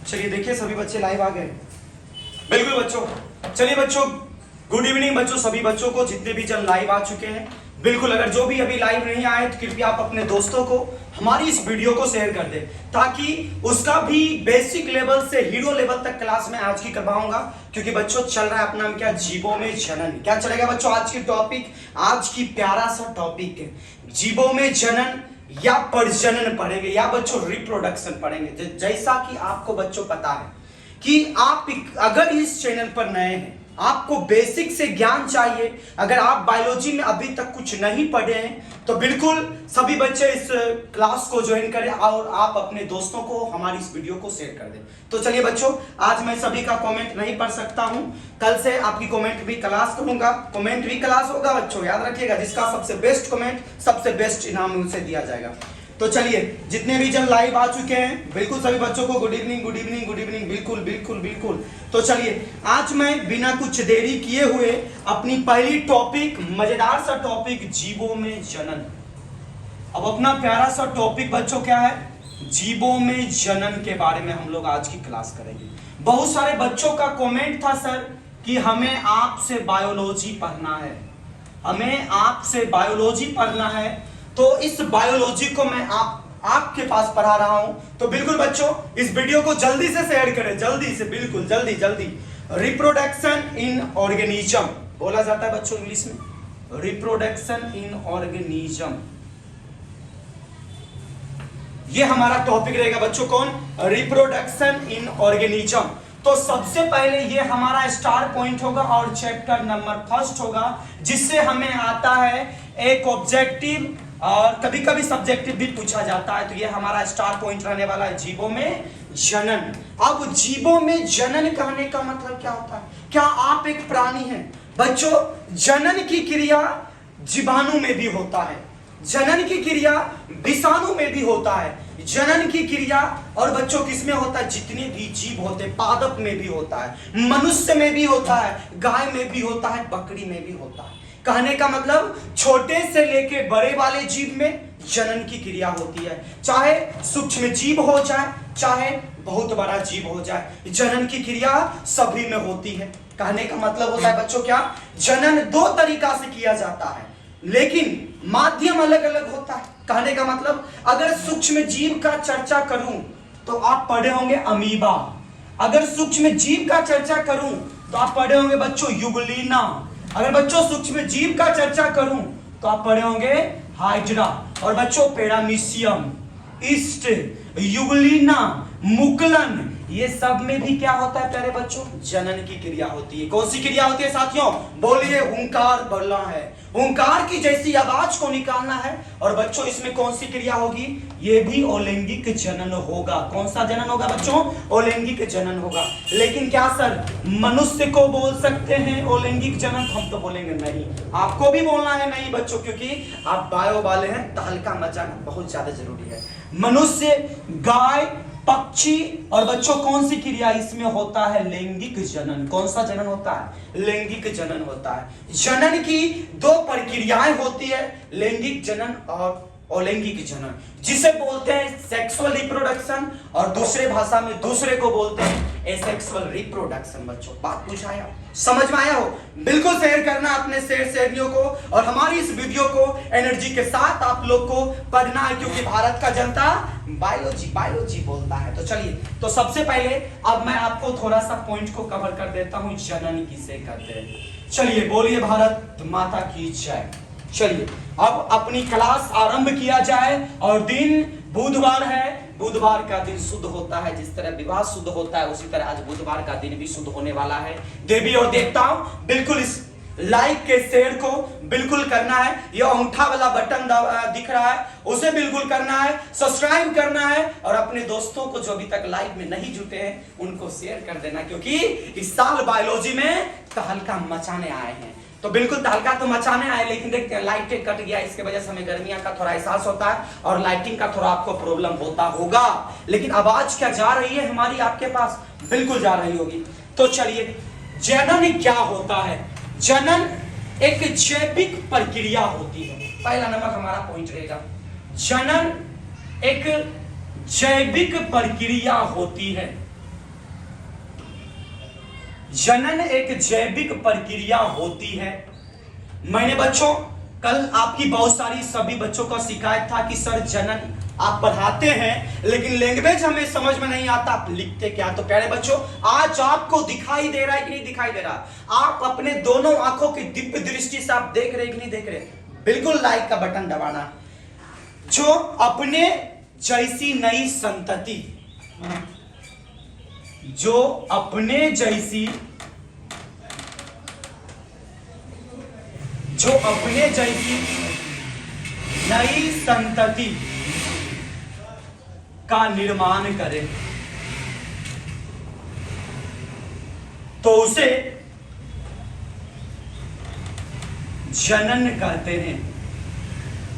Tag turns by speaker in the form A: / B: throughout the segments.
A: चलिए देखिए सभी बच्चे लाइव आ गए। बिल्कुल बच्चों, चलिए बच्चों गुड इवनिंग बच्चों, सभी बच्चों को जितने भी जन लाइव आ चुके हैं। बिल्कुल अगर जो भी अभी लाइव नहीं आए तो कृपया आप अपने दोस्तों को हमारी इस वीडियो को शेयर कर दें, ताकि उसका भी बेसिक लेवल से हीरो लेवल तक क्लास में आज की करवाऊंगा। क्योंकि बच्चों चल रहा है अपना क्या, जीवों में जनन। क्या चलेगा बच्चों आज की टॉपिक, आज की प्यारा सा टॉपिक है जीवों में जनन या प्रजनन पढ़ेंगे या बच्चों रिप्रोडक्शन पढ़ेंगे। जैसा कि आपको बच्चों पता है कि आप अगर इस चैनल पर नए हैं, आपको बेसिक से ज्ञान चाहिए, अगर आप बायोलॉजी में अभी तक कुछ नहीं पढ़े हैं तो बिल्कुल सभी बच्चे इस क्लास को ज्वाइन करें और आप अपने दोस्तों को हमारी इस वीडियो को शेयर कर दें। तो चलिए बच्चों, आज मैं सभी का कमेंट नहीं पढ़ सकता हूं, कल से आपकी कमेंट भी क्लास करूंगा। कमेंट भी क्लास होगा बच्चों, याद रखिएगा, जिसका सबसे बेस्ट कमेंट सबसे बेस्ट इनाम उनसे दिया जाएगा। तो चलिए जितने भी जन लाइव आ चुके हैं बिल्कुल सभी बच्चों को good evening good evening good evening. बिल्कुल बिल्कुल बिल्कुल। तो चलिए आज मैं बिना कुछ देरी किए हुए अपनी पहली टॉपिक, मजेदार सा टॉपिक, जीवों में जनन। अब अपना प्यारा सा टॉपिक बच्चों क्या है, जीवों में जनन के बारे में हम लोग आज की क्लास करेंगे। बहुत सारे बच्चों का कमेंट था सर कि हमें आपसे बायोलॉजी पढ़ना है, हमें आपसे बायोलॉजी पढ़ना है, तो इस बायोलॉजी को मैं आपके पास पढ़ा रहा हूं। तो बिल्कुल बच्चों इस वीडियो को जल्दी से शेयर करें, जल्दी से, बिल्कुल जल्दी जल्दी। रिप्रोडक्शन इन ऑर्गेनिज्म बोला जाता है बच्चों इंग्लिश में, रिप्रोडक्शन इन ऑर्गेनिज्म, ये हमारा टॉपिक रहेगा बच्चों। कौन? Reproduction in organism. तो सबसे पहले ये हमारा स्टार पॉइंट होगा और चैप्टर नंबर फर्स्ट होगा, जिससे हमें आता है एक ऑब्जेक्टिव और कभी कभी सब्जेक्टिव भी पूछा जाता है। तो ये हमारा स्टार पॉइंट रहने वाला है, जीवों में जनन। अब जीवों में जनन कहने का मतलब क्या होता है? क्या आप एक प्राणी हैं? बच्चों जनन की क्रिया जीवाणु में भी होता है, जनन की क्रिया विषाणु में भी होता है, जनन की क्रिया और बच्चों किसमें होता है? जितने भी जीव होते हैं, पादप में भी होता है, मनुष्य में भी होता है, गाय में भी होता है, बकरी में भी होता है। कहने का मतलब छोटे से लेके बड़े वाले जीव में जनन की क्रिया होती है, चाहे सूक्ष्म जीव हो जाए चाहे बहुत बड़ा जीव हो जाए, जनन की क्रिया सभी में होती है। कहने का मतलब होता है बच्चों क्या, जनन दो तरीका से किया जाता है लेकिन माध्यम अलग अलग होता है। कहने का मतलब अगर सूक्ष्म जीव का चर्चा करूं तो आप पढ़े होंगे अमीबा, अगर सूक्ष्म जीव का चर्चा करूं तो आप पढ़े होंगे बच्चों यूग्लिना, अगर बच्चों सूक्ष्म जीव का चर्चा करूं तो आप पढ़े होंगे हाइड्रा, और बच्चों पैरामीशियम, ईस्ट, यूग्लिना, मुकलन, ये सब में भी क्या होता है प्यारे बच्चों? जनन की क्रिया होती है। कौन सी क्रिया होती है साथियों? बोलिए, हुंकार बोलना है, हुंकार की जैसी आवाज को निकालना है। और बच्चों इसमें कौन सी क्रिया होगी? ये भी अलैंगिक जनन होगा। कौन सा जनन होगा बच्चों? अलैंगिक जनन होगा। लेकिन क्या सर मनुष्य को बोल सकते हैं अलैंगिक जनन? हम तो बोलेंगे नहीं, आपको भी बोलना है नहीं बच्चों, क्योंकि आप बायो वाले हैं, तहलका मचाना बहुत ज्यादा जरूरी है। मनुष्य, गाय, पक्षी और बच्चों कौन सी क्रिया इसमें होता है? लैंगिक जनन। कौन सा जनन होता है? लैंगिक जनन होता है। जनन की दो प्रक्रियाएं होती है, लैंगिक जनन और अलैंगिक जनन, जिसे बोलते हैं सेक्सुअल रिप्रोडक्शन और दूसरे भाषा में दूसरे को बोलते हैं एसेक्सुअल रिप्रोडक्शन। बच्चों बात पूछाया, समझ में आया हो? बिल्कुल शेयर करना अपने शेयरियों को, और हमारी इस वीडियो को एनर्जी के साथ आप लोग को पढ़ना है, क्योंकि भारत का जनता बायोलॉजी बायोलॉजी बोलता है। तो चलिए, तो सबसे पहले अब मैं आपको थोड़ा सा पॉइंट को कवर कर देता हूं, जनन किसे कहते हैं। चलिए बोलिए भारत माता की जय। चलिए अब अपनी क्लास आरंभ किया जाए, और दिन बुधवार है, बुधवार का दिन शुद्ध होता है। जिस तरह विवाह शुद्ध होता है उसी तरह आज बुधवार का दिन भी शुद्ध होने वाला है। देवी और देवताओं बिल्कुल इस लाइक के शेयर को बिल्कुल करना है, ये अंगूठा वाला बटन दिख रहा है उसे बिल्कुल करना है, सब्सक्राइब करना है, और अपने दोस्तों को जो अभी तक लाइव में नहीं जुटे हैं उनको शेयर कर देना, क्योंकि इस साल बायोलॉजी में तहलका मचाने आए हैं। तो बिल्कुल तहलका तो मचाने आए, लेकिन देखते हैं लाइट कट गया, इसके वजह से हमें गर्मियां का थोड़ा एहसास होता है और लाइटिंग का थोड़ा आपको प्रॉब्लम होता होगा, लेकिन आवाज क्या जा रही है हमारी आपके पास? बिल्कुल जा रही होगी। तो चलिए, जनन क्या होता है? जनन एक जैविक प्रक्रिया होती है, पहला नंबर हमारा पॉइंट रहेगा। जनन एक जैविक प्रक्रिया होती है। जनन एक जैविक प्रक्रिया होती है। मैंने बच्चों कल आपकी बहुत सारी सभी बच्चों का शिकायत था कि सर जनन आप पढ़ाते हैं लेकिन लैंग्वेज हमें समझ में नहीं आता, आप लिखते क्या। तो प्यारे बच्चों आज आपको दिखाई दे रहा है कि नहीं दिखाई दे रहा, आप अपने दोनों आंखों की दिव्य दृष्टि से आप देख रहे कि नहीं देख रहे, बिल्कुल लाइक का बटन दबाना। जो अपने जैसी नई संतति, जो अपने जैसी नई संतति का निर्माण करे तो उसे जनन कहते हैं।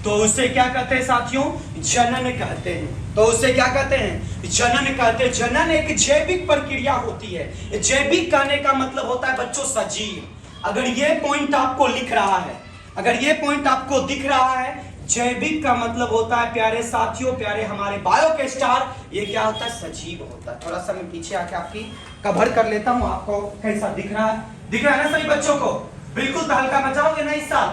A: तो उसे क्या कहते हैं साथियों, जनन कहते हैं। तो उसे क्या कहते हैं, जनन कहते हैं। जनन एक जैविक प्रक्रिया होती है। जैविक कहने का मतलब होता है बच्चों सजीव। अगर ये पॉइंट आपको लिख रहा है, अगर ये पॉइंट आपको दिख रहा है, जैविक का मतलब होता है प्यारे साथियों, प्यारे हमारे बायो के स्टार, ये क्या होता है, सजीव होता है। थोड़ा सा मैं पीछे आके आपकी कवर कर लेता हूं, आपको कैसा दिख रहा है, दिख रहा है ना सभी बच्चों को। बिल्कुल तहलका मचाओगे ना इस साल,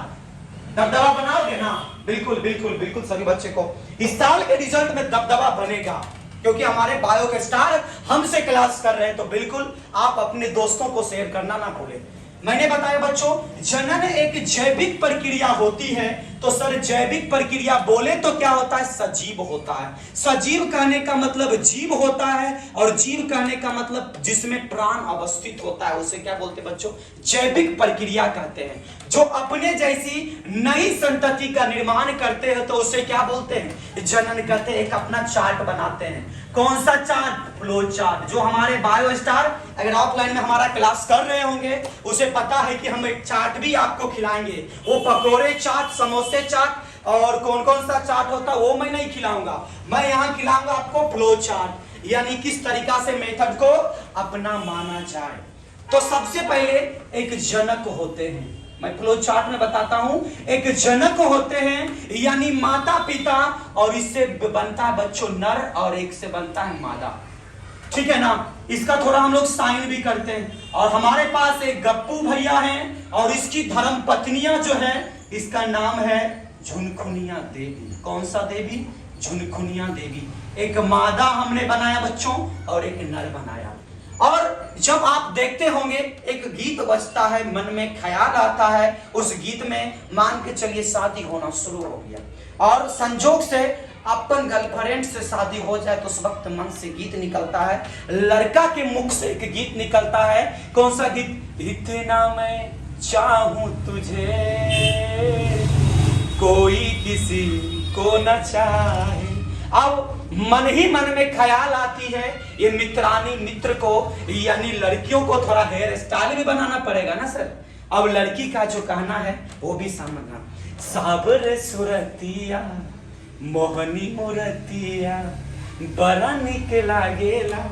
A: दबदबा बनाओगे ना, बिल्कुल बिल्कुल बिल्कुल सभी बच्चे को इस साल के रिजल्ट में दबदबा बनेगा, क्योंकि हमारे बायो के स्टार हमसे क्लास कर रहे हैं। तो बिल्कुल आप अपने दोस्तों को शेयर करना ना भूलें। मैंने बताया बच्चों जनन एक जैविक प्रक्रिया होती है। तो सर जैविक प्रक्रिया बोले तो क्या होता है, सजीव होता है। सजीव कहने का मतलब जीव होता है, और जीव कहने का मतलब जिसमें प्राण अवस्थित होता है, उसे क्या बोलते हैं बच्चों, जैविक प्रक्रिया कहते हैं। जो अपने जैसी नई संतति का निर्माण करते हैं तो उसे क्या बोलते हैं, जनन कहते हैं। एक अपना चार्ट बनाते हैं। कौन सा चार्ट, फ्लो चार्ट। जो हमारे बायो स्टार अगर ऑफलाइन में हमारा क्लास कर रहे होंगे उसे पता है कि हम एक चार्ट भी आपको खिलाएंगे। वो पकोड़े चाट, समोसे चाट और कौन कौन सा चाट होता है वो मैं नहीं खिलाऊंगा, मैं यहाँ खिलाऊंगा आपको फ्लो चार्ट, यानी किस तरीका से मेथड को अपना माना जाए। तो सबसे पहले एक जनक होते हैं, मैं फ्लो चार्ट में बताता हूं। एक जनक होते हैं यानी माता पिता, और इससे बनता है बच्चों नर और एक से बनता है मादा, ठीक है ना। इसका थोड़ा हम लोग साइन भी करते हैं। और हमारे पास एक गप्पू भैया हैं और इसकी धर्म पत्नियां जो है, इसका नाम है झुनखुनिया देवी। कौन सा देवी, झुनखुनिया देवी। एक मादा हमने बनाया बच्चों और एक नर बनाया। और जब आप देखते होंगे एक गीत बजता है, मन में ख्याल आता है, उस गीत में मान के चलिए शादी होना शुरू हो गया और संजोग से अपन गर्लफ्रेंड से शादी हो जाए तो उस वक्त मन से गीत निकलता है, लड़का के मुख से एक गीत निकलता है। कौन सा गीत, इतना मैं चाहूं तुझे कोई किसी को न चाहे। अब मन ही मन में ख्याल आती है ये मित्रानी मित्र को, यानी लड़कियों को थोड़ा हेयर स्टाइल भी बनाना पड़ेगा ना सर। अब लड़की का जो कहना है वो भी समझना, साबर सुरतिया मोहनी मुरतिया बड़ा निक लागेला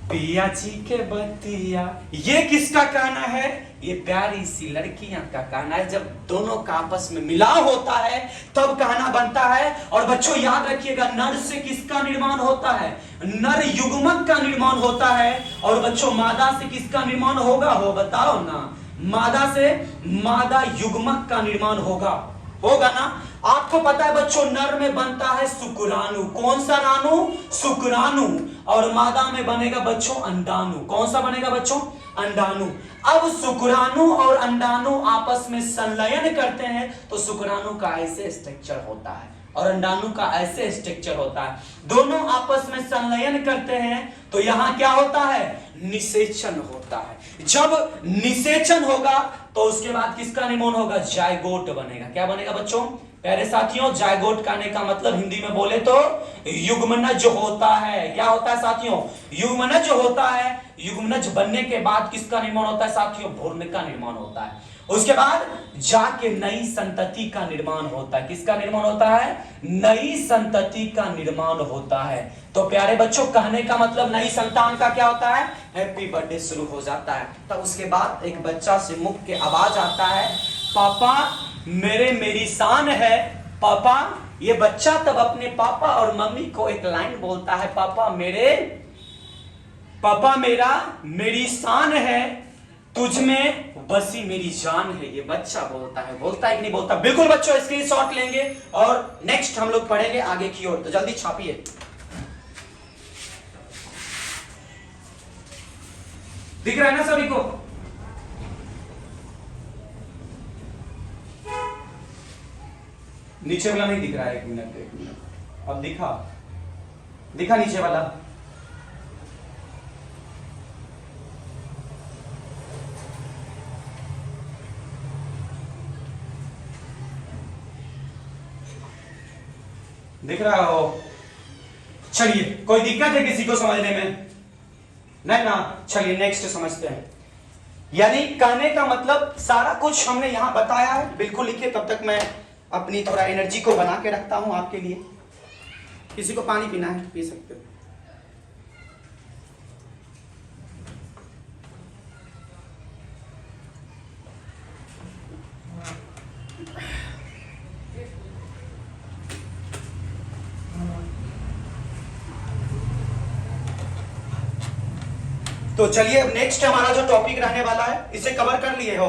A: पिया जी के बतिया। ये किसका कहना है, ये प्यारी सी लड़कियां का कहना है। जब दोनों का आपस में मिलाव होता है तब कहना बनता है। और बच्चों याद रखिएगा, नर से किसका निर्माण होता है, नर युग्मक का निर्माण होता है। और बच्चों मादा से किसका निर्माण होगा, हो बताओ ना, मादा से मादा युग्मक का निर्माण होगा ना। आपको पता है बच्चों नर में बनता है शुक्राणु। कौन सा राणु, शुक्राणु। और मादा में बनेगा बच्चों अंडाणु। कौन सा बनेगा बच्चों, अंडाणु। अब शुक्राणु और अंडाणु आपस में संलयन करते हैं तो शुक्राणु का ऐसे स्ट्रक्चर होता है और अंडाणु का ऐसे स्ट्रक्चर होता है। दोनों आपस में संलयन करते हैं तो यहाँ क्या होता है, निषेचन होता है। जब निषेचन होगा तो उसके बाद किसका निर्माण होगा, जायगोट बनेगा। क्या बनेगा बच्चों, प्यारे साथियों, जायगोट कहने का मतलब हिंदी में बोले तो युग्मनज होता है। क्या होता है साथियों, युग्मनज होता है। युग्मनज बनने के बाद किसका निर्माण होता है साथियों, भ्रूण का निर्माण होता है। उसके बाद जाके नई संतति का निर्माण होता है। किसका निर्माण होता है, नई संतति का निर्माण होता है। तो प्यारे बच्चों कहने का मतलब नई संतान का क्या होता है, हैप्पी बर्थडे शुरू हो जाता है। तब उसके बाद एक बच्चा से मुख के आवाज आता है, पापा मेरे मेरी शान है पापा। ये बच्चा तब अपने पापा और मम्मी को एक लाइन बोलता है, पापा मेरे पापा मेरा मेरी शान है, तुझ में बसी मेरी जान है। ये बच्चा बोलता है कि नहीं बोलता? बिल्कुल बच्चों स्क्रीनशॉट लेंगे और नेक्स्ट हम लोग पढ़ेंगे आगे की ओर, तो जल्दी छापिए। दिख रहा है ना सभी को? नीचे वाला नहीं दिख रहा है, एक मिनट। अब दिखा नीचे वाला। दिख रहा हो? चलिए, कोई दिक्कत है किसी को समझने में? नहीं ना? चलिए नेक्स्ट समझते हैं। यानी कहने का मतलब सारा कुछ हमने यहां बताया है, बिल्कुल लिखिए। तब तक मैं अपनी थोड़ा एनर्जी को बना के रखता हूं आपके लिए। किसी को पानी पीना है, पी सकते हो। तो चलिए अब नेक्स्ट हमारा जो टॉपिक रहने वाला है इसे कवर कर लिए हो?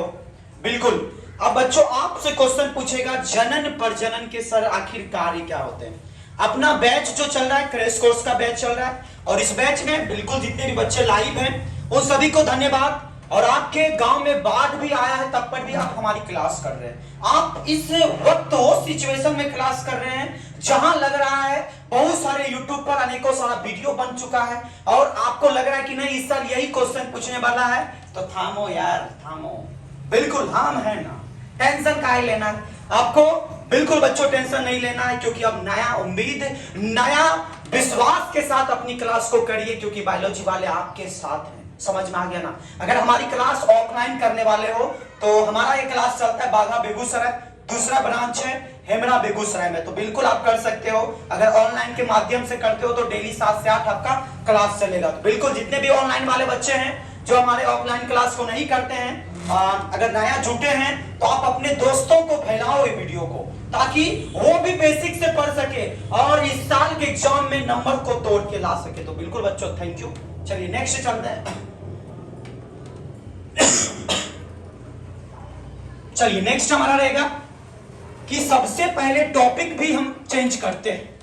A: बिल्कुल। अब बच्चों आपसे क्वेश्चन पूछेगा, जनन प्रजनन के सर आखिर कार्य क्या होते हैं? अपना बैच जो चल रहा है, क्रैश कोर्स का बैच चल रहा है, और इस बैच में बिल्कुल जितने भी बच्चे लाइव हैं उन सभी को धन्यवाद। और आपके गांव में बाढ़ भी आया है तब पर भी आप हमारी क्लास कर रहे हैं। आप इस वक्त वो सिचुएशन में क्लास कर रहे हैं जहां लग रहा है बहुत सारे यूट्यूब पर अनेकों सारा वीडियो बन चुका है और आपको लग रहा है कि नहीं इस साल यही क्वेश्चन पूछने वाला है, तो थामो यार, थामो। बिल्कुल हम है ना, टेंशन काहे लेना है आपको? बिल्कुल बच्चों टेंशन नहीं लेना है, क्योंकि अब नया उम्मीद, नया विश्वास के साथ अपनी क्लास को करिए, क्योंकि बायोलॉजी वाले आपके साथ हैं। समझ में आ गया ना? अगर हमारी क्लास ऑफलाइन करने वाले हो तो हमारा ये क्लास चलता है बाघा बेगूसराय, दूसरा ब्रांच है हेमरा बेगूसराय में, तो बिल्कुल आप कर सकते हो। अगर ऑनलाइन के माध्यम से करते हो तो डेली 7 से 8 आपका क्लास चलेगा। तो बिल्कुल जितने भी ऑनलाइन वाले बच्चे हैं जो हमारे ऑफलाइन क्लास को नहीं करते हैं, अगर नया जुटे हैं तो आप अपने दोस्तों को फैलाओ ये वीडियो को, ताकि वो भी बेसिक से पढ़ सके और इस साल के एग्जाम में नंबर को तोड़ के ला सके। तो बिल्कुल बच्चों थैंक यू। चलिए नेक्स्ट चलते हैं। चलिए नेक्स्ट हमारा रहेगा कि सबसे पहले टॉपिक भी हम चेंज करते हैं।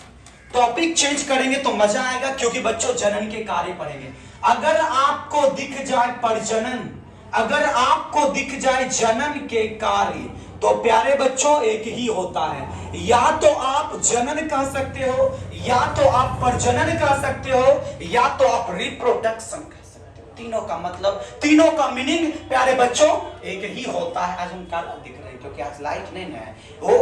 A: टॉपिक चेंज करेंगे तो मजा आएगा, क्योंकि बच्चों जनन के कार्य पढ़ेंगे। अगर आपको दिख जाए प्रजनन, अगर आपको दिख जाए जनन के कार्य, तो प्यारे बच्चों एक ही होता है, या तो आप जनन कह सकते हो, या तो आप प्रजनन कह सकते हो, या तो आप रिप्रोडक्शन कह सकते हो। तीनों का मतलब, तीनों का मीनिंग प्यारे बच्चों एक ही होता है। आज हम काला दिख रहे हैं क्योंकि आज लाइट नहीं है। वो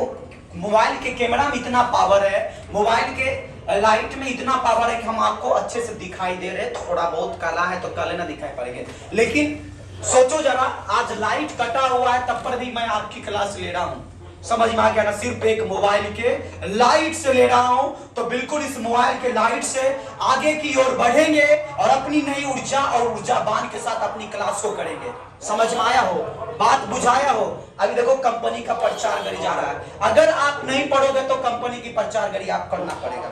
A: मोबाइल के कैमरा में इतना पावर है, मोबाइल के लाइट में इतना पावर है कि हम आपको अच्छे से दिखाई दे रहे हैं। थोड़ा बहुत काला है तो काले ना दिखाई पड़ेंगे, लेकिन सोचो जरा, आज लाइट कटा हुआ है तब पर भी मैं आपकी क्लास ले रहा हूं। समझ में आ गया ना? सिर्फ एक मोबाइल के लाइट से ले रहा हूं। तो बिल्कुल इस मोबाइल के लाइट से आगे की ओर बढ़ेंगे और अपनी नई ऊर्जा और ऊर्जावान के साथ अपनी क्लास को करेंगे। समझ में आया हो? बात बुझाया हो? अभी देखो कंपनी का प्रचार करी जा रहा है, अगर आप नहीं पढ़ोगे तो कंपनी की प्रचार करी आप करना पड़ेगा।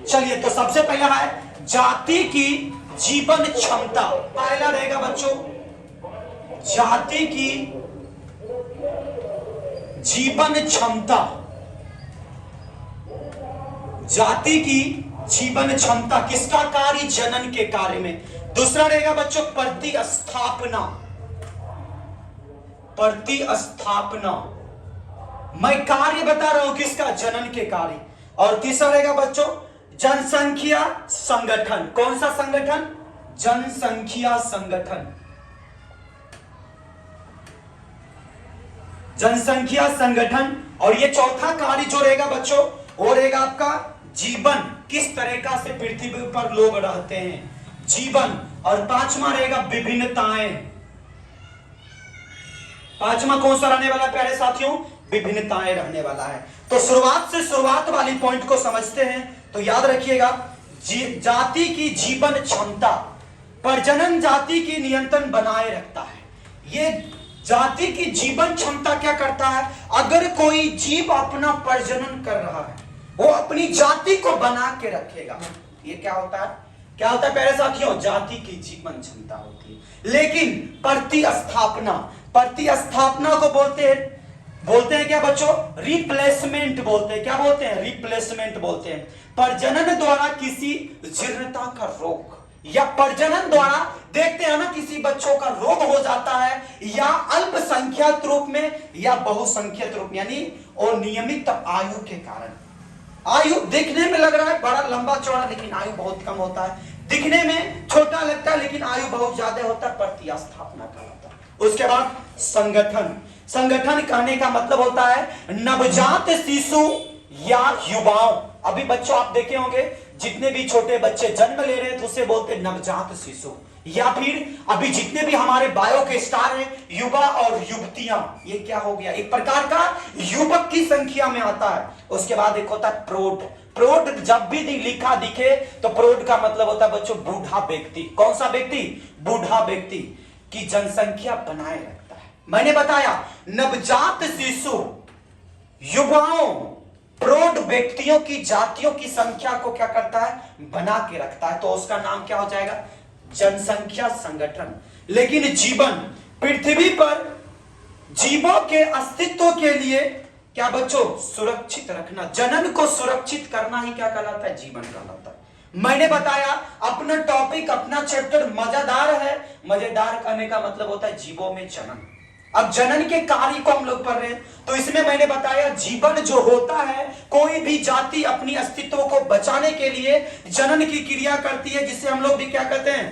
A: चलिए, तो सबसे पहला है जाति की जीवन क्षमता। पहला रहेगा बच्चों जाति की जीवन क्षमता। जाति की जीवन क्षमता किसका कार्य? जनन के कार्य में। दूसरा रहेगा बच्चों प्रतिस्थापना। प्रतिस्थापना मैं कार्य बता रहा हूं किसका? जनन के कार्य। और तीसरा रहेगा बच्चों जनसंख्या संगठन। कौन सा संगठन? जनसंख्या संगठन। जनसंख्या संगठन। और ये चौथा कार्य जो रहेगा बच्चों वो रहेगा आपका जीवन, किस तरीका से पृथ्वी पर लोग रहते हैं, जीवन। और पांचवा रहेगा विभिन्नताएं। पांचवा कौन सा रहने वाला प्यारे साथियों? विभिन्नताएं रहने वाला है। तो शुरुआत वाली पॉइंट को समझते हैं। तो याद रखिएगा, जाति की जीवन क्षमता, प्रजनन जाति की नियंत्रण बनाए रखता है। ये जाति की जीवन क्षमता क्या करता है? अगर कोई जीव अपना प्रजनन कर रहा है, वो अपनी जाति को बना के रखेगा। ये क्या होता है? क्या होता है प्यारे साथियों? जाति की जीवन क्षमता होती है। लेकिन प्रतिस्थापना को बोलते हैं क्या बच्चों? रिप्लेसमेंट बोलते हैं। क्या बोलते हैं? रिप्लेसमेंट बोलते हैं। प्रजनन द्वारा किसी जीर्णता का रोग, या प्रजनन द्वारा देखते हैं ना किसी बच्चों का रोग हो जाता है, या अल्पसंख्यक रूप में या बहुसंख्यक रूप, यानी अनियमित आयु के कारण। आयु दिखने में लग रहा है बड़ा लंबा चौड़ा, लेकिन आयु बहुत कम होता है। दिखने में छोटा लगता है, लेकिन आयु बहुत ज्यादा होता है। प्रतिस्थापना कहलाता है। उसके बाद संगठन कहने का मतलब होता है नवजात शिशु या युवाओं। अभी बच्चों आप देखे होंगे जितने भी छोटे बच्चे जन्म ले रहे हैं तो उसे बोलते हैं नवजात शिशु, या फिर अभी जितने भी हमारे बायो के स्टार हैं, युवा और युवतियां, ये क्या हो गया? एक प्रकार का युवक की संख्या में आता है। उसके बाद एक होता है प्रौढ़। जब भी लिखा दिखे तो प्रौढ़ का मतलब होता है बच्चों बूढ़ा व्यक्ति। कौन सा व्यक्ति? बूढ़ा व्यक्ति की जनसंख्या बनाए रखता है। मैंने बताया नवजात शिशु, युवाओं, प्रौढ़ व्यक्तियों की जातियों की संख्या को क्या करता है? बना के रखता है। तो उसका नाम क्या हो जाएगा? जनसंख्या संगठन। लेकिन जीवन, पृथ्वी पर जीवों के अस्तित्व के लिए क्या बच्चों? सुरक्षित रखना, जनन को सुरक्षित करना ही क्या कहलाता है? जीवन कहलाता है। मैंने बताया अपना टॉपिक, अपना चैप्टर मजेदार है। मजेदार करने का मतलब होता है जीवों में जनन। अब जनन के कार्य को हम लोग पढ़ रहे हैं, तो इसमें मैंने बताया जीवन जो होता है, कोई भी जाति अपनी अस्तित्व को बचाने के लिए जनन की क्रिया करती है, जिसे हम लोग भी क्या कहते हैं?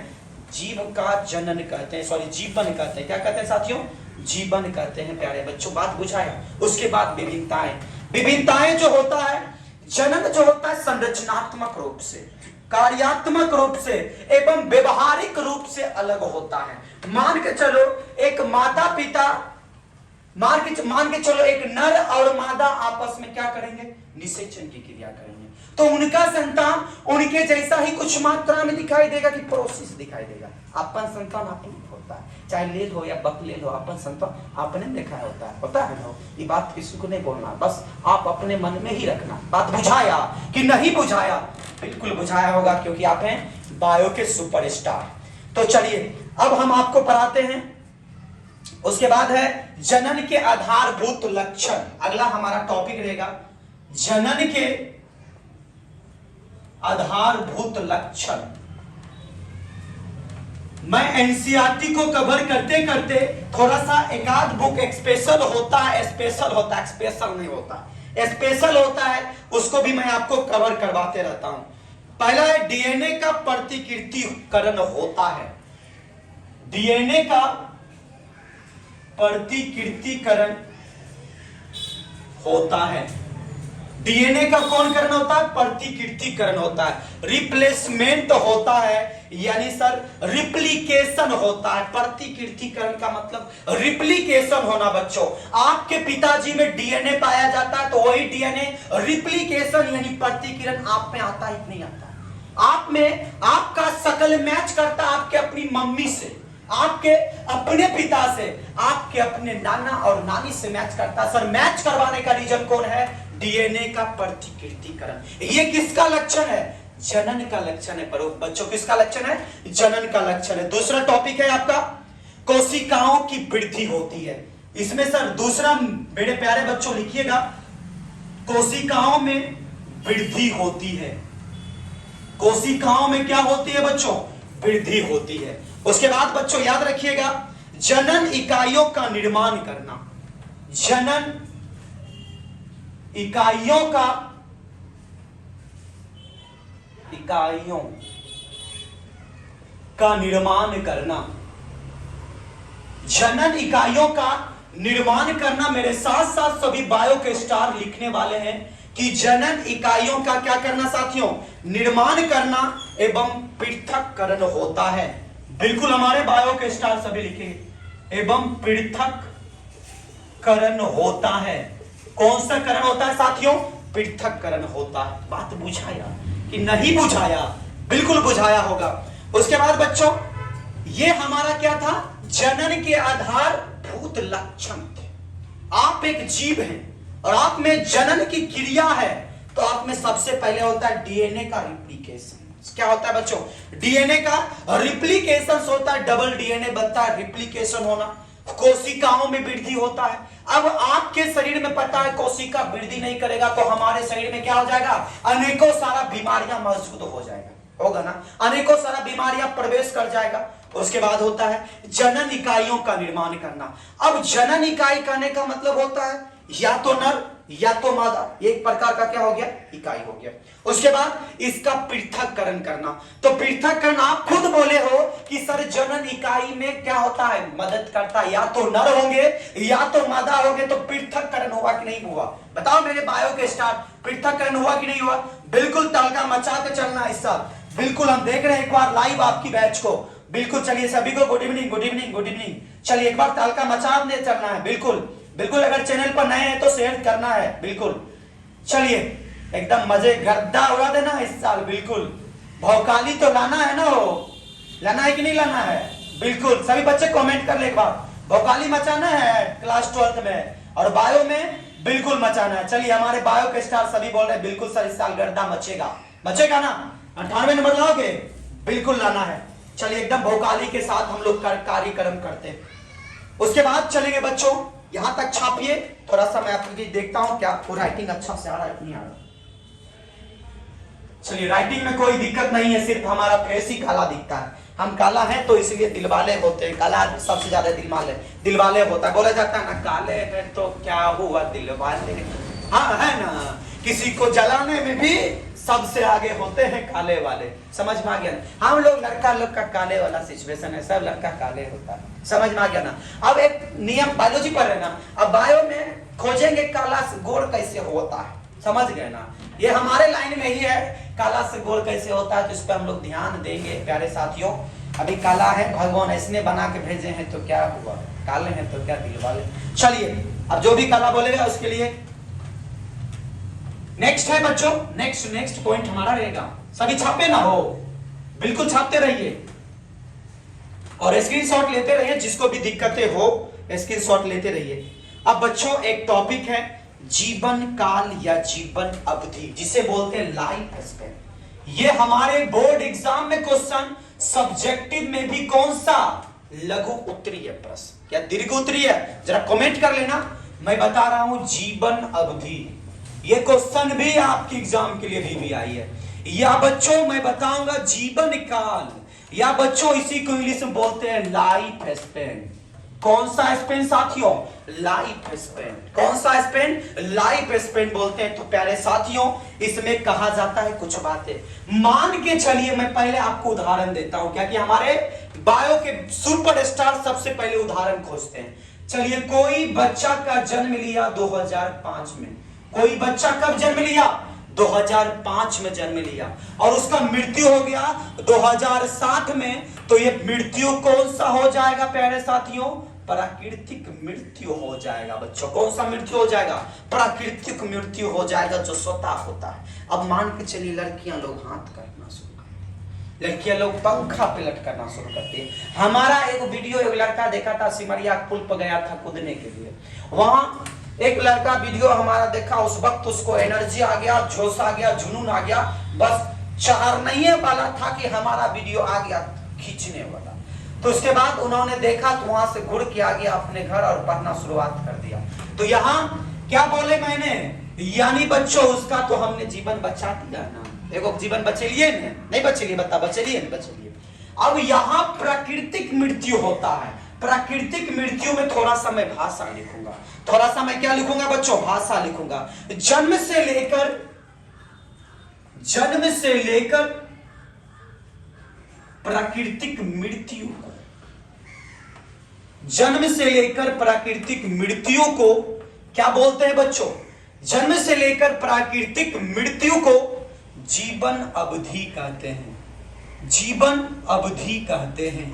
A: जीव का जनन कहते हैं, सॉरी जीवन कहते हैं। क्या कहते हैं साथियों? जीवन कहते हैं। प्यारे बच्चों बात बुझाया। उसके बाद विभिन्नताएं जो होता है, जनन जो होता है संरचनात्मक रूप से, कार्यात्मक रूप से एवं व्यवहारिक रूप से अलग होता है। मान के चलो एक माता पिता, मान के चलो एक नर और मादा आपस में क्या करेंगे? निषेचन की क्रिया करेंगे, तो उनका संतान उनके जैसा ही कुछ मात्रा में दिखाई देगा कि पड़ोसी से दिखाई देगा। अपन संतान अपने होता है, चाहे लेल हो या बकलेल हो, अपन संतान आपने देखा होता है ना। ये बात किसी को नहीं बोलना, बस आप अपने मन में ही रखना। बात बुझाया कि नहीं बुझाया? बिल्कुल बुझाया होगा, क्योंकि आप हैं बायो के सुपरस्टार। तो चलिए अब हम आपको पढ़ाते हैं। उसके बाद है जनन के आधारभूत लक्षण। अगला हमारा टॉपिक रहेगा जनन के आधारभूत लक्षण। मैं एनसीईआरटी को कवर करते करते थोड़ा सा एकाध बुक स्पेशल होता है, स्पेशल नहीं होता, स्पेशल होता है, उसको भी मैं आपको कवर करवाते रहता हूं। पहला है डीएनए का प्रतिकृतिकरण होता है। डीएनए का प्रतिकृतिकरण होता है। डीएनए का कौन करण होता है? प्रतिकृतिकरण होता है। रिप्लेसमेंट होता है, यानी सर रिप्लिकेशन होता है। प्रतिकृतिकरण का मतलब रिप्लिकेशन होना। बच्चों आपके पिताजी में डीएनए पाया जाता है, तो वही डीएनए रिप्लिकेशन यानी प्रतिकृतिकरण आप में आता है कि नहीं आता? आप में आपका शकल मैच करता है आपके अपनी मम्मी से, आपके अपने पिता से, आपके अपने नाना और नानी से मैच करता है। सर मैच करवाने का रीजन कौन है? डीएनए का प्रतिकृतिकरण। ये किसका लक्षण है? जनन का लक्षण है। पर बच्चों किसका लक्षण है? जनन का लक्षण है। दूसरा टॉपिक है आपका कोशिकाओं की वृद्धि होती है। इसमें सर दूसरा मेरे प्यारे बच्चों लिखिएगा, कोशिकाओं में वृद्धि होती है। कोशिकाओं में क्या होती है बच्चों? वृद्धि होती है। उसके बाद बच्चों याद रखिएगा जनन इकाइयों का निर्माण करना। जनन इकाइयों का निर्माण करना। जनन इकाइयों का निर्माण करना। मेरे साथ साथ सभी बायो के स्टार लिखने वाले हैं कि जनन इकाइयों का क्या करना साथियों? निर्माण करना एवं पृथक्करण होता है। बिल्कुल हमारे बायो के स्टार सभी लिखेंगे एवं पृथक्करण होता है। कौन सा करण होता है साथियों? पृथक्करण होता है। बात बुझाया कि नहीं बुझाया? बिल्कुल बुझाया होगा। उसके बाद बच्चों ये हमारा क्या था? जनन के आधारभूत लक्षण थे। आप एक जीव हैं और आप में जनन की क्रिया है, तो आप में सबसे पहले होता है डीएनए का रिप्लिकेशन। क्या होता है बच्चों? डीएनए का रिप्लिकेशन होता है, डबल डीएनए बनता है, रिप्लिकेशन होना, कोशिकाओं में वृद्धि होता है। अब आपके शरीर में पता है कोशिका वृद्धि नहीं करेगा तो हमारे शरीर में क्या हो जाएगा? अनेकों सारा बीमारियां मौजूद हो जाएगा, होगा ना, अनेकों सारा बीमारियां प्रवेश कर जाएगा। उसके बाद होता है जनन इकाइयों का निर्माण करना। अब जनन इकाई कहने का मतलब होता है या तो नर या तो मादा, एक प्रकार का क्या हो गया? इकाई हो गया। उसके बाद इसका पृथक्करण करना। तो पृथक्करण आप खुद बोले हो कि सर जनन इकाई में क्या होता है? मदद करता है, या तो नर होंगे या तो मादा होंगे, तो पृथक्करण हुआ कि नहीं हुआ? बताओ मेरे बायो के स्टार, पृथक्करण हुआ कि नहीं हुआ? बिल्कुल तड़का मचा के चलना इस साल, बिल्कुल हम देख रहे हैं एक बार लाइव आपकी बैच को, बिल्कुल चलिए सभी को good evening, good evening, good evening. चलिए एक बार तड़का मचा दे चलना है, बिल्कुल बिल्कुल। अगर चैनल पर नए हैं तो शेयर करना है, बिल्कुल। चलिए एकदम मजे गर्दा उड़ा देना इस साल, बिल्कुल। भौकाली तो लाना है ना, वो लाना है कि नहीं लाना है? बिल्कुल सभी बच्चे कमेंट कर ले एक बार, भौकाली मचाना है क्लास 12th में, और बायो में बिल्कुल मचाना है। चलिए हमारे बायो के स्टार सभी बोल रहे हैं बिल्कुल सर इस साल गर्दा मचेगा, मचेगा ना? 98 नंबर लाओगे? बिल्कुल लाना है। चलिए एकदम भौकाली के साथ हम लोग कार्यक्रम करते हैं। उसके बाद चलेंगे बच्चों, यहां तक छापिए, थोड़ा सा मैं आपकी देखता हूं क्या आपको राइटिंग अच्छा से आ रहा है कि नहीं आ रहा। चलिए राइटिंग में कोई दिक्कत नहीं है, सिर्फ हमारा फेस ही काला दिखता है। हम काला है तो इसलिए दिलवाले होते हैं, काला सबसे ज्यादा दिलवाले होता है। बोला जाता है ना काले हैं तो क्या हुआ दिलवाले, हाँ है ना, किसी को जलाने में भी सबसे आगे होते हैं काले वाले। समझ में आ गया ना? हम लोग लड़का लोग का काले वाला सिचुएशन है, सब लड़का काले होता है। समझ में आ गया ना? अब एक नियम बायोलॉजी पर है ना, अब बायो में खोजेंगे काला से गोर कैसे होता है, समझ गए ना? ये हमारे लाइन में ही है, काला से गोर कैसे होता है, तो इस पर हम लोग ध्यान देंगे प्यारे साथियों। अभी काला है, भगवान ऐसने बना के भेजे हैं तो क्या हुआ, काले हैं तो क्या दिलवाले। चलिए अब जो भी काला बोलेगा उसके लिए नेक्स्ट है बच्चों, नेक्स्ट पॉइंट हमारा रहेगा, सभी छापे ना हो, बिल्कुल छापते रहिए और स्क्रीनशॉट लेते रहिए, जिसको भी दिक्कतें हो स्क्रीनशॉट लेते रहिए। अब बच्चों एक टॉपिक है जीवन काल या जीवन अवधि, जिसे बोलते हैं लाइफ स्पैन। ये हमारे बोर्ड एग्जाम में क्वेश्चन, सब्जेक्टिव में भी कौन सा? लघु उत्तरीय प्रश्न या दीर्घ उत्तरीय, जरा कमेंट कर लेना। मैं बता रहा हूं जीवन अवधि, ये क्वेश्चन भी आपके एग्जाम के लिए भी आई है। या बच्चों मैं बताऊंगा जीवन काल, या बच्चों इसी को इंग्लिश में बोलते हैं लाइफ स्पेन। कौन सा स्पेन साथियों? Life span. कौन सा स्पेन? लाइफ स्पेन बोलते हैं। तो प्यारे साथियों इसमें कहा जाता है कुछ बातें मान के चलिए, मैं पहले आपको उदाहरण देता हूं, क्या कि हमारे बायो के सुपरस्टार सबसे पहले उदाहरण खोजते हैं। चलिए कोई बच्चा का जन्म लिया 2005 में, कोई बच्चा कब जन्म लिया? 2005 में जन्म लिया, और उसका मृत्यु हो गया 2007 में। तो ये मृत्यु कौन सा हो जाएगा प्यारे साथियों? प्राकृतिक मृत्यु हो जाएगा बच्चों। कौन सा मृत्यु हो जाएगा? प्राकृतिक मृत्यु हो जाएगा, जो स्वतः होता है। अब मान के चलिए लड़कियां लोग हाथ करना शुरू कर, लड़कियां लोग पंखा पे लटकना शुरू करती है। हमारा एक वीडियो एक लड़का देखा था, सिमरिया पुल पर गया था कूदने के लिए, वहां एक लड़का वीडियो हमारा देखा, उस वक्त उसको एनर्जी आ गया, जोश आ गया, जुनून आ गया, बस चाहने वाला था कि हमारा वीडियो आ गया खींचने वाला। तो उसके बाद उन्होंने देखा तो वहां से घुड़ के आ गया अपने घर और पढ़ना शुरुआत कर दिया। तो यहाँ क्या बोले मैंने, यानी बच्चों उसका तो हमने जीवन बचा दिया ना, देखो जीवन बचेलिए नहीं बचेलिए, बता बचेलिए नहीं बचेलिए। अब यहाँ प्राकृतिक मृत्यु होता है। प्राकृतिक मृत्यु में थोड़ा सा मैं भाषा लिखूंगा, थोड़ा सा मैं क्या लिखूंगा बच्चों? भाषा लिखूंगा। जन्म से लेकर प्राकृतिक मृत्यु को, जन्म से लेकर प्राकृतिक मृत्यु को क्या बोलते हैं बच्चों? जन्म से लेकर प्राकृतिक मृत्यु को जीवन अवधि कहते हैं। जीवन अवधि कहते हैं।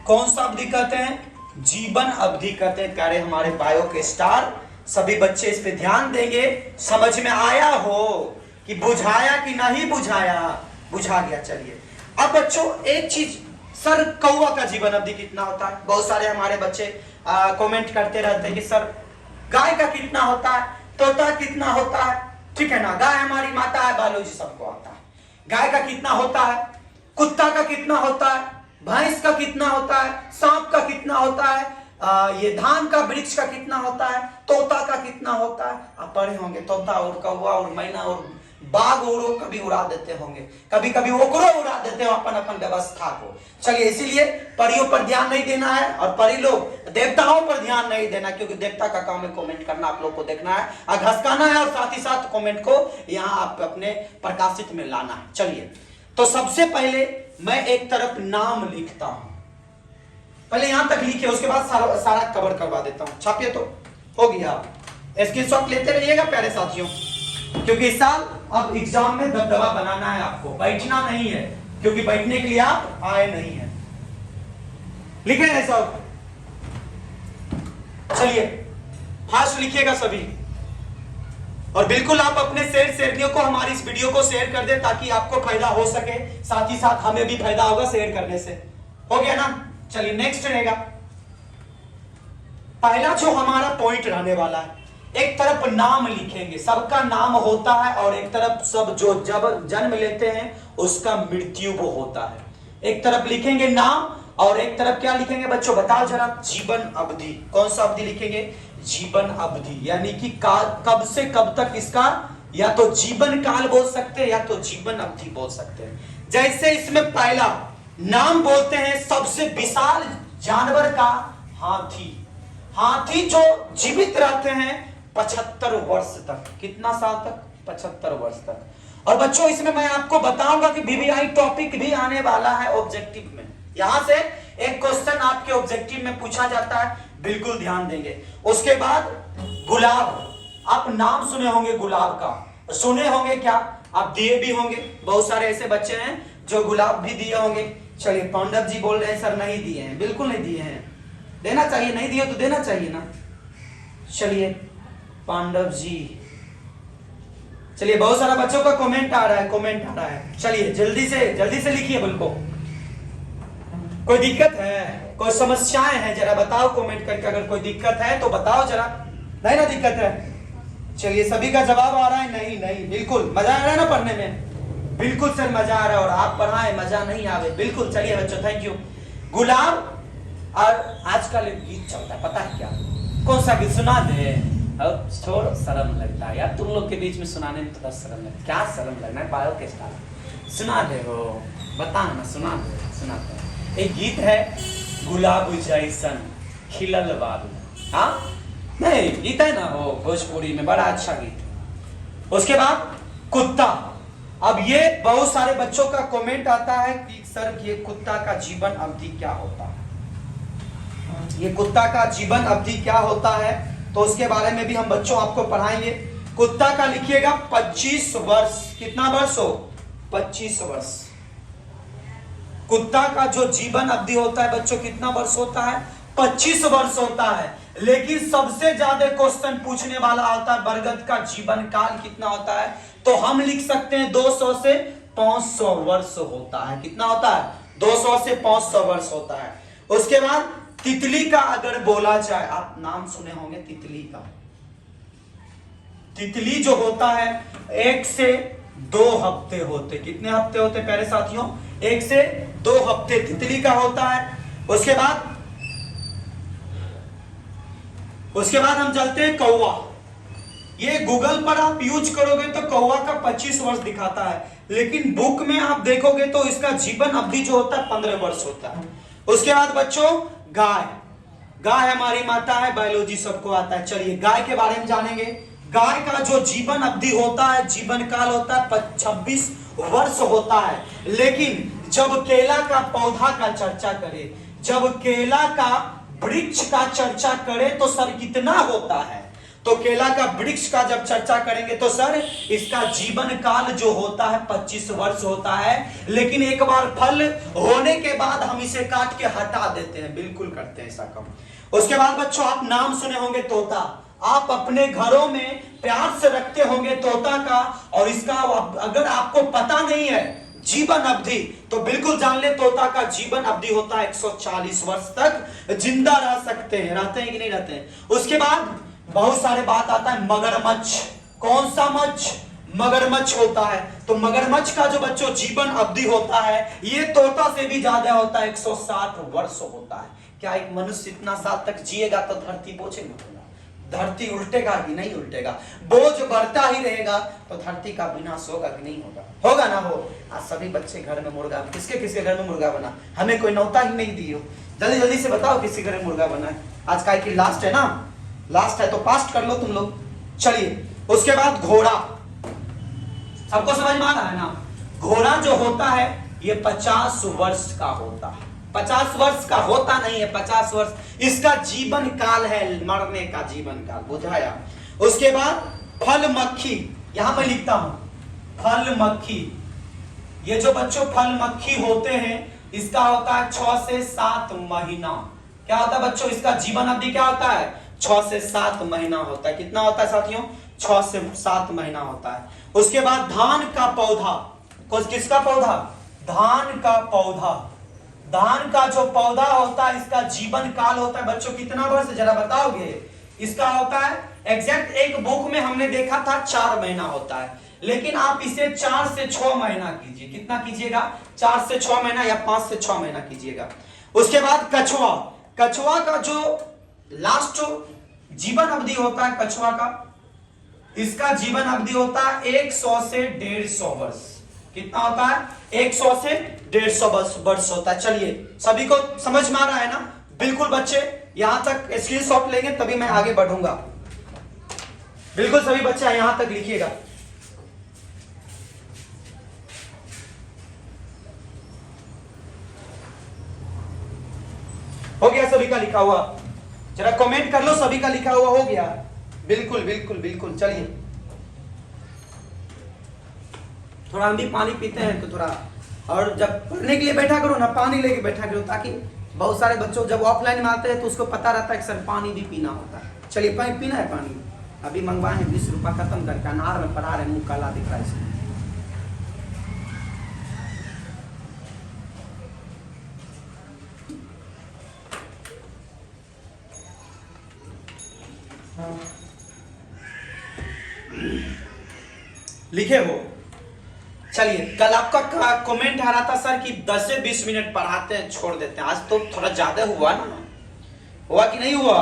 A: कौन सा अवधि कहते हैं? जीवन अवधि कहते हैं। प्यारे हमारे बायो के स्टार सभी बच्चे इस पे ध्यान देंगे। समझ में आया हो कि बुझाया कि नहीं बुझाया? बुझा गया। चलिए अब बच्चों एक चीज, सर कौवा का जीवन अवधि कितना होता है? बहुत सारे हमारे बच्चे कमेंट करते रहते हैं कि सर गाय का कितना होता है, तोता कितना होता है, ठीक है ना, गाय हमारी माता है, बायोलॉजी सबको आता है। गाय का कितना होता है, कुत्ता का कितना होता है, भैंस का कितना होता है, सांप का कितना होता है, ये धान का वृक्ष का कितना होता है, तोता का कितना होता है। आप पढ़े होंगे तोता और कौवा और मैना और बाघ उड़ो कभी उड़ा देते होंगे, कभी कभी ओकरो उड़ा देते हो अपन अपन व्यवस्था को। चलिए इसीलिए परियों पर ध्यान नहीं देना है और परी लोग देवताओं पर ध्यान नहीं देना, क्योंकि देवता का काम है कमेंट करना, आप लोग को देखना है और घसकाना है और साथ ही साथ कमेंट को यहाँ आप अपने प्रकाशित में लाना है। चलिए तो सबसे पहले मैं एक तरफ नाम लिखता हूं, पहले यहां तक लिखिए, उसके बाद सारा कवर करवा देता हूं। छापिए तो हो गया, स्क्रीनशॉट लेते रहिएगा प्यारे साथियों, क्योंकि इस साल अब एग्जाम में दबदबा बनाना है आपको, बैठना नहीं है, क्योंकि बैठने के लिए आप आए नहीं हैं। लिखे हैं सब? चलिए फास्ट लिखिएगा सभी, और बिल्कुल आप अपने शेयरियों को हमारी इस वीडियो को शेयर कर दें ताकि आपको फायदा हो सके, साथ ही साथ हमें भी फायदा होगा शेयर करने से। हो गया ना? चलिए नेक्स्ट रहेगा, पहला जो हमारा पॉइंट रहने वाला है, एक तरफ नाम लिखेंगे, सबका नाम होता है, और एक तरफ सब जो जब जन्म लेते हैं उसका मृत्यु वो होता है। एक तरफ लिखेंगे नाम और एक तरफ क्या लिखेंगे बच्चों, बताओ जरा? जीवन अवधि। कौन सा अवधि लिखेंगे? जीवन अवधि, यानी कि कब से कब तक इसका या तो जीवन काल बोल सकते हैं या तो जीवन अवधि बोल सकते हैं। जैसे इसमें पहला नाम बोलते हैं सबसे विशाल जानवर का, हाथी। हाथी जो जीवित रहते हैं 75 वर्ष तक। कितना साल तक? 75 वर्ष तक। और बच्चों इसमें मैं आपको बताऊंगा कि वीवीआई टॉपिक भी आने वाला है ऑब्जेक्टिव में, यहां से एक क्वेश्चन आपके ऑब्जेक्टिव में पूछा जाता है, बिल्कुल ध्यान देंगे। उसके बाद गुलाब, आप नाम सुने होंगे गुलाब का, सुने होंगे क्या? आप दिए भी होंगे, बहुत सारे ऐसे बच्चे हैं जो गुलाब भी दिए होंगे। चलिए पांडव जी बोल रहे हैं सर नहीं दिए हैं, बिल्कुल नहीं दिए हैं, देना चाहिए, नहीं दिए तो देना चाहिए ना। चलिए पांडव जी, चलिए बहुत सारा बच्चों का कमेंट आ रहा है, कमेंट आ रहा है। चलिए जल्दी से लिखिए बिल्कुल। कोई दिक्कत है, कोई समस्याएं हैं, जरा बताओ कमेंट करके, अगर कोई दिक्कत है तो बताओ जरा। नहीं ना दिक्कत है? चलिए सभी का जवाब आ रहा है नहीं नहीं, बिल्कुल मजा आ रहा है ना पढ़ने में? बिल्कुल सर मजा आ रहा है, और आप पढ़ाए मजा नहीं आवे, बिल्कुल। चलिए बच्चों थैंक यू। गुलाब, और आजकल एक गीत चलता है, पता है क्या? कौन सा गीत? सुना दे। अब थोड़ा शर्म लगता है यार, तुम लोग के बीच में सुनाने में थोड़ा शर्म लगता है। क्या शर्म लगना है? बायो के स्टाइल सुना दे हो, बता ना, सुना दे। एक गीत है, गुलाब जैसन खिलल बारू। हाँ नहीं, गीत है ना वो भोजपुरी में, बड़ा अच्छा गीत। उसके बाद कुत्ता। अब ये बहुत सारे बच्चों का कमेंट आता है कि सर ये कुत्ता का जीवन अवधि क्या होता है, ये कुत्ता का जीवन अवधि क्या होता है, तो उसके बारे में भी हम बच्चों आपको पढ़ाएंगे। कुत्ता का लिखिएगा 25 वर्ष। कितना वर्ष हो? 25 वर्ष। कुत्ता का जो जीवन अवधि होता है बच्चों कितना वर्ष होता है? 25 वर्ष होता है। लेकिन सबसे ज्यादा क्वेश्चन पूछने वाला होता है बरगद का जीवन काल कितना होता है, तो हम लिख सकते हैं 200 से 500 वर्ष होता है। कितना होता है? 200 से 500 वर्ष होता है। उसके बाद तितली का अगर बोला जाए, आप नाम सुने होंगे तितली का। तितली जो होता है 1 से 2 हफ्ते होते। कितने हफ्ते होते प्यारे साथियों? 1 से 2 हफ्ते तितली का होता है। उसके बाद हम चलते हैं कौवा। ये गूगल पर आप यूज करोगे तो कौवा का 25 वर्ष दिखाता है, लेकिन बुक में आप देखोगे तो इसका जीवन अवधि जो होता है 15 वर्ष होता है। उसके बाद बच्चों गाय। गाय हमारी माता है, बायोलॉजी सबको आता है। चलिए गाय के बारे में जानेंगे। गाय का जो जीवन अवधि होता है, जीवन काल होता है 26 वर्ष होता है। लेकिन जब केला का पौधा का चर्चा करें, जब केला का वृक्ष का चर्चा करें तो सर कितना होता है? तो केला का वृक्ष का जब चर्चा करेंगे तो सर इसका जीवन काल जो होता है 25 वर्ष होता है। लेकिन एक बार फल होने के बाद हम इसे काट के हटा देते हैं, बिल्कुल करते हैं ऐसा काम। उसके बाद बच्चों आप नाम सुने होंगे तोता। आप अपने घरों में प्यार से रखते होंगे तोता का, और इसका अगर आपको पता नहीं है जीवन अवधि तो बिल्कुल जान ले, तोता का जीवन अवधि होता है 140 वर्ष तक जिंदा रह सकते हैं। रहते हैं कि नहीं रहते हैं? उसके बाद बहुत सारे बात आता है मगरमच्छ। कौन सा मच्छ? मगरमच्छ होता है। तो मगरमच्छ का जो बच्चों जीवन अवधि होता है ये तोता से भी ज्यादा होता है, 160 वर्ष होता है। क्या एक मनुष्य इतना साल तक जिएगा तो धरती बोझ नहीं, धरती उल्टेगा कि नहीं उल्टेगा? बोझ बढ़ता ही रहेगा तो धरती का विनाश होगा कि नहीं होगा? होगा ना हो। आज सभी बच्चे घर में मुर्गा, किसके किसके घर में मुर्गा बना? हमें कोई नौता ही नहीं दी हो। जल्दी जल्दी से बताओ किसके घर में मुर्गा बना है? आज का की लास्ट है ना, लास्ट है तो पास्ट कर लो तुम लोग। चलिए उसके बाद घोड़ा, सबको समझ में आ रहा है ना? घोड़ा जो होता है ये 50 वर्ष का होता है। 50 वर्ष का होता नहीं है, 50 वर्ष इसका जीवन काल है, मरने का जीवन काल, बुझाया? उसके बाद फल मक्खी, यहां मैं लिखता हूं फल मक्खी। ये जो बच्चों फल मक्खी होते हैं इसका होता है 6 से 7 महीना। क्या होता है बच्चों? इसका जीवन अवधि क्या होता है? 6 से 7 महीना होता है। कितना होता है साथियों? 6 से 7 महीना होता है। उसके बाद धान का पौधा, किसका पौधा? धान का पौधा। धान का जो पौधा होता है इसका जीवन काल होता है बच्चों कितना वर्ष, जरा बताओगे? इसका होता है एग्जैक्ट, एक बुक में हमने देखा था 4 महीना होता है, लेकिन आप इसे 4 से 6 महीना कीजिए। कितना कीजिएगा? 4 से 6 महीना या 5 से 6 महीना कीजिएगा। उसके बाद कछुआ, कछुआ का जो लास्ट जीवन अवधि होता है कछुआ का, इसका जीवन अवधि होता है 100 से 150 वर्ष। कितना होता है? 100 से 150 वर्ष होता है। चलिए सभी को समझ में आ रहा है ना? बिल्कुल बच्चे यहां तक स्क्रीनशॉट लेंगे तभी मैं आगे बढ़ूंगा। बिल्कुल सभी बच्चे यहां तक लिखिएगा। हो गया सभी का लिखा हुआ? जरा कमेंट कर लो सभी का लिखा हुआ हो गया? बिल्कुल बिल्कुल बिल्कुल। चलिए थोड़ा हम भी पानी पीते हैं तो थोड़ा, और जब पढ़ने के लिए बैठा करो ना पानी लेके बैठा करो, ताकि बहुत सारे बच्चों जब ऑफलाइन में आते हैं तो उसको पता रहता है कि सर पानी भी पीना होता है। चलिए पानी पीना है, पानी अभी मंगवाए हैं 20 रुपया खत्म करके, अनार में पड़ा रहे, मुंह काला दिख रहा है इसमें। लिखे हो? चलिए कल आपका कमेंट आ रहा था सर कि 10 से 20 मिनट पढ़ाते हैं छोड़ देते हैं, आज तो थोड़ा ज्यादा हुआ ना? हुआ कि नहीं हुआ?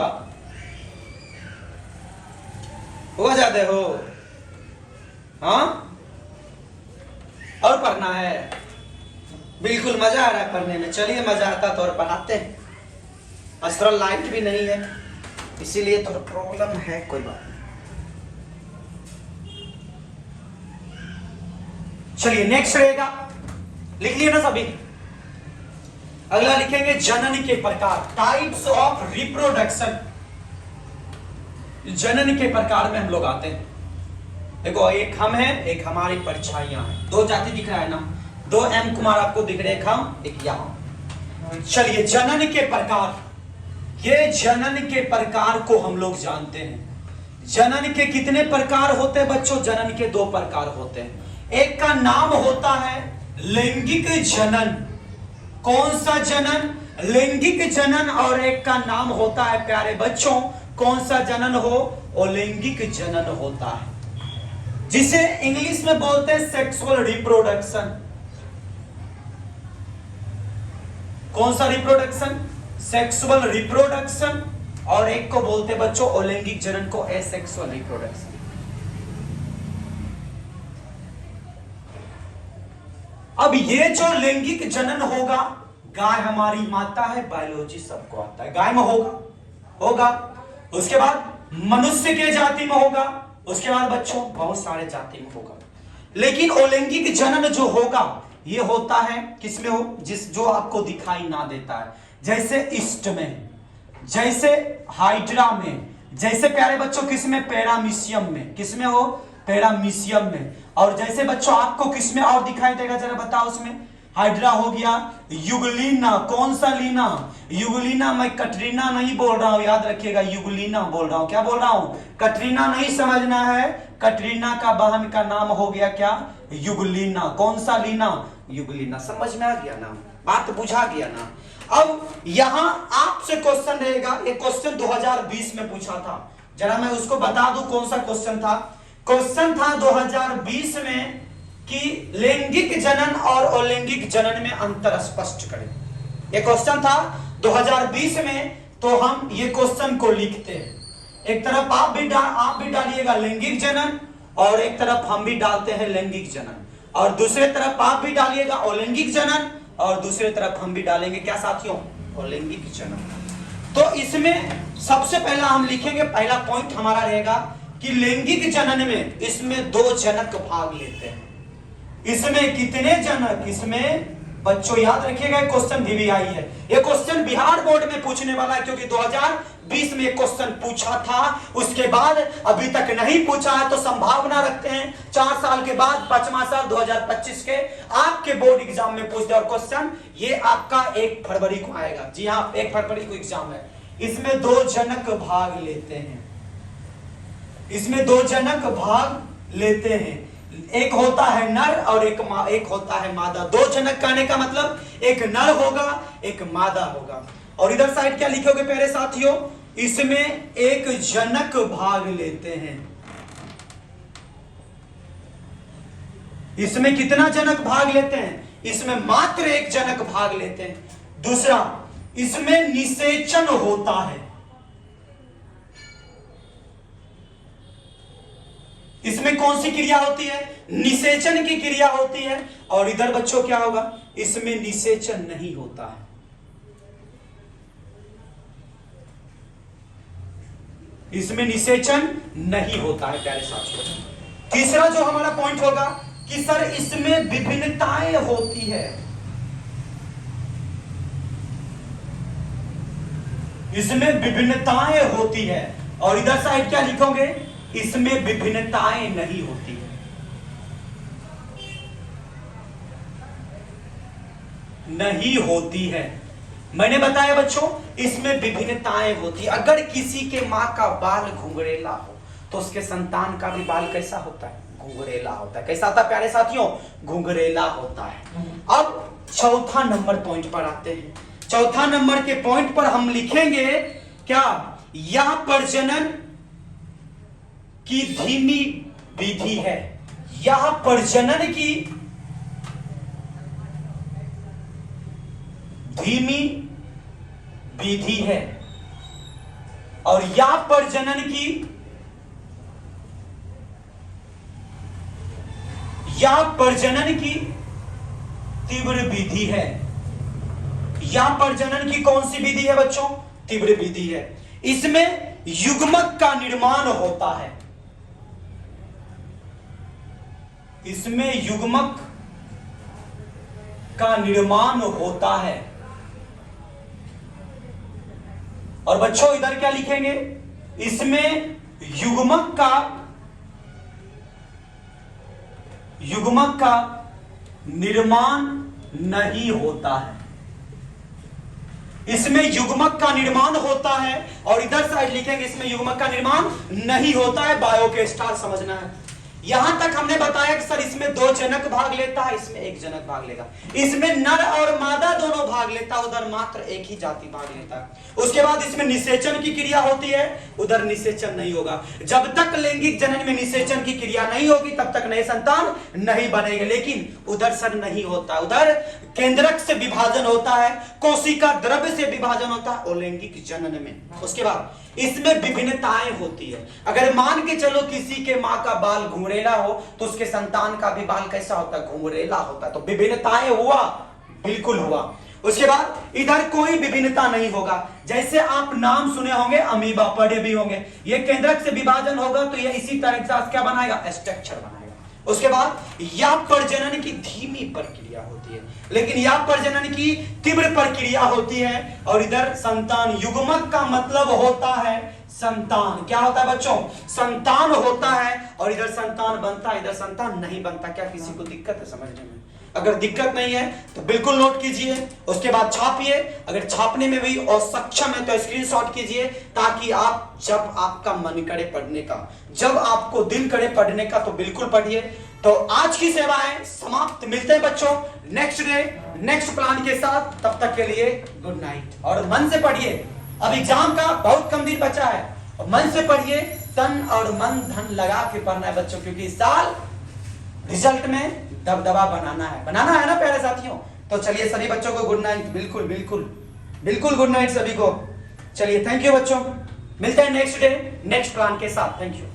A: हुआ ज्यादा हो? हाँ और पढ़ना है? बिल्कुल मजा आ रहा है पढ़ने में। चलिए मजा आता तो और पढ़ाते हैं। आज थोड़ा लाइट भी नहीं है इसीलिए थोड़ा प्रॉब्लम है, कोई बात नहीं। चलिए नेक्स्ट रहेगा, लिख लिया ना सभी? अगला लिखेंगे जनन के प्रकार, टाइप्स ऑफ रिप्रोडक्शन। जनन के प्रकार में हम लोग आते हैं। देखो एक हम है, एक हमारी परछाइयां हैं। 2 जाति दिख रहा है ना? 2 एम कुमार आपको दिख रहे, एक हम एक यहां। चलिए जनन के प्रकार, ये जनन के प्रकार को हम लोग जानते हैं। जनन के कितने प्रकार होते हैं बच्चों? जनन के 2 प्रकार होते हैं। एक का नाम होता है लैंगिक जनन। कौन सा जनन? लैंगिक जनन। और एक का नाम होता है प्यारे बच्चों, कौन सा जनन हो? अलैंगिक जनन होता है, जिसे इंग्लिश में बोलते हैं सेक्सुअल रिप्रोडक्शन। कौन सा रिप्रोडक्शन? Sexual reproduction. और एक को बोलते बच्चों अलैंगिक जनन को एसेक्सुअल रिप्रोडक्शन। अब ये जो लैंगिक जनन होगा, गाय हमारी माता है, बायोलॉजी सबको आता है, गाय में होगा। उसके बाद मनुष्य के जाति में होगा, उसके बाद बच्चों बहुत सारे जाति में होगा। लेकिन अलैंगिक जनन जो होगा ये होता है किसमें हो? जो आपको दिखाई ना देता है, जैसे ईस्ट में, जैसे हाइड्रा में, जैसे प्यारे बच्चों किसमें? पैरामीशियम में। किसमें हो? पैरामीशियम में। और जैसे बच्चों आपको किसमें और दिखाई देगा, जरा बताओ? उसमें हाइड्रा हो गया, युगलीना। कौन सा लीना? युगलीना। मैं कटरीना नहीं बोल रहा हूं, याद रखिएगा, युगलीना बोल रहा हूं। क्या बोल रहा हूं? कटरीना नहीं समझना है। कटरीना का बहन का नाम हो गया क्या? युगलीना। कौन सा लीना? युगलीना। समझ में आ गया ना? बात बुझा गया ना? अब यहां आपसे क्वेश्चन रहेगा, एक क्वेश्चन 2020 में पूछा था, जरा मैं उसको बता दूं कौन सा क्वेश्चन था। क्वेश्चन था 2020 में कि लैंगिक जनन और अलैंगिक जनन में अंतर स्पष्ट करें। यह क्वेश्चन था 2020 में, तो हम ये क्वेश्चन को लिखते हैं। एक तरफ आप भी डालिएगा लैंगिक जनन, और एक तरफ हम भी डालते हैं लैंगिक जनन, और दूसरे तरफ आप भी डालिएगा अलैंगिक जनन, और दूसरे तरफ हम भी डालेंगे क्या साथियों, अलैंगिक जनन। तो इसमें सबसे पहला हम लिखेंगे, पहला पॉइंट हमारा रहेगा कि लैंगिक जनन में इसमें 2 जनक भाग लेते हैं। इसमें कितने जनक, इसमें बच्चों याद रखिएगा, क्वेश्चन भी आई है। ये क्वेश्चन बिहार बोर्ड में पूछने वाला है, क्योंकि 2020 में क्वेश्चन पूछा था, उसके बाद अभी तक नहीं पूछा है, तो संभावना रखते हैं 4 साल के बाद 5वां साल 2025 के आपके बोर्ड एग्जाम में पूछ दे। और क्वेश्चन ये आपका 1 फरवरी को आएगा। जी हाँ, 1 फरवरी को एग्जाम है। इसमें 2 जनक भाग लेते हैं, इसमें 2 जनक भाग लेते हैं। एक होता है नर और एक होता है मादा। 2 जनक कहने का मतलब एक नर होगा, एक मादा होगा। और इधर साइड क्या लिखोगे प्यारे साथियों, इसमें 1 जनक भाग लेते हैं। इसमें कितना जनक भाग लेते हैं, इसमें मात्र 1 जनक भाग लेते हैं। दूसरा, इसमें निषेचन होता है। इसमें कौन सी क्रिया होती है, निषेचन की क्रिया होती है। और इधर बच्चों क्या होगा, इसमें निषेचन नहीं होता है। इसमें निषेचन नहीं होता है प्यारे साथियों। तीसरा जो हमारा पॉइंट होगा कि सर इसमें विभिन्नताएं होती है। इसमें विभिन्नताएं होती है। और इधर साइड क्या लिखोगे, इसमें विभिन्नताएं नहीं होती है। नहीं होती है। मैंने बताया बच्चों, इसमें विभिन्नताएं होती है। अगर किसी के मां का बाल घुंघरेला हो तो उसके संतान का भी बाल कैसा होता है, घुंघरेला होता है। कैसा होता है प्यारे साथियों, घुंघरेला होता है। अब चौथा नंबर पॉइंट पर आते हैं। चौथा नंबर के पॉइंट पर हम लिखेंगे क्या, यह प्रजनन की धीमी विधि है। यह प्रजनन की धीमी विधि है। और यह प्रजनन की तीव्र विधि है। यह प्रजनन की कौन सी विधि है बच्चों, तीव्र विधि है। इसमें युग्मक का निर्माण होता है। इसमें युग्मक का निर्माण होता है। और बच्चों इधर क्या लिखेंगे, इसमें युग्मक का निर्माण नहीं होता है। इसमें युग्मक का निर्माण होता है। और इधर साइड लिखेंगे इसमें युग्मक का निर्माण नहीं होता है। बायो के स्टार समझना है। यहां तक हमने बताया कि सर इसमें 2 जनक भाग लेता है, इसमें 1 जनक भाग लेगा। इसमें नर और मादा दोनों भाग लेता है, उधर मात्र 1 ही जाति भाग लेता है। उसके बाद इसमें निषेचन की क्रिया होती है, उधर निषेचन नहीं होगा। जब तक लैंगिक जनन में निषेचन की क्रिया नहीं होगी तब तक नए संतान नहीं बनेंगे। लेकिन उधर सर नहीं होता, उधर केंद्रक से विभाजन होता है, कोशिका द्रव्य से विभाजन होता है अलैंगिक जनन में। उसके बाद इसमें विभिन्नताएं होती है। अगर मान के चलो किसी के मां का बाल घुंघरेला हो तो उसके संतान का भी बाल कैसा होता है, घुंघरेला होता है। तो विभिन्नताएं हुआ, बिल्कुल हुआ। उसके बाद इधर कोई विभिन्नता नहीं होगा। जैसे आप नाम सुने होंगे अमीबा, पढ़े भी होंगे। ये केंद्रक से विभाजन होगा तो ये इसी तरह से क्या बनाएगा, स्ट्रक्चर बनाएगा। उसके बाद या प्रजनन की धीमी प्रक्रिया होती है, लेकिन या प्रजनन की तीव्र प्रक्रिया होती है। और इधर संतान, युग्मक का मतलब होता है संतान। क्या होता है बच्चों, संतान होता है। और इधर संतान बनता है, इधर संतान नहीं बनता। क्या किसी को दिक्कत है समझने में? अगर दिक्कत नहीं है तो बिल्कुल नोट कीजिए। उसके बाद छापिए। अगर छापने में भी असक्षम है तो स्क्रीनशॉट कीजिए, ताकि आप जब आपका मन करे पढ़ने का, जब आपको दिल करे पढ़ने का, तो बिल्कुल पढ़िए। तो आज की सेवाएं समाप्त। मिलते हैं बच्चों नेक्स्ट डे नेक्स्ट प्लान के साथ। तब तक के लिए गुड नाइट। और मन से पढ़िए, अब एग्जाम का बहुत कम दिन बचा है, मन से पढ़िए। तन और मन धन लगा के पढ़ना है बच्चों, क्योंकि इस साल रिजल्ट में दबदबा बनाना है ना प्यारे साथियों। तो चलिए सभी बच्चों को गुड नाइट, बिल्कुल बिल्कुल बिल्कुल गुड नाइट सभी को। चलिए थैंक यू बच्चों, मिलते हैं नेक्स्ट डे नेक्स्ट प्लान के साथ। Thank you.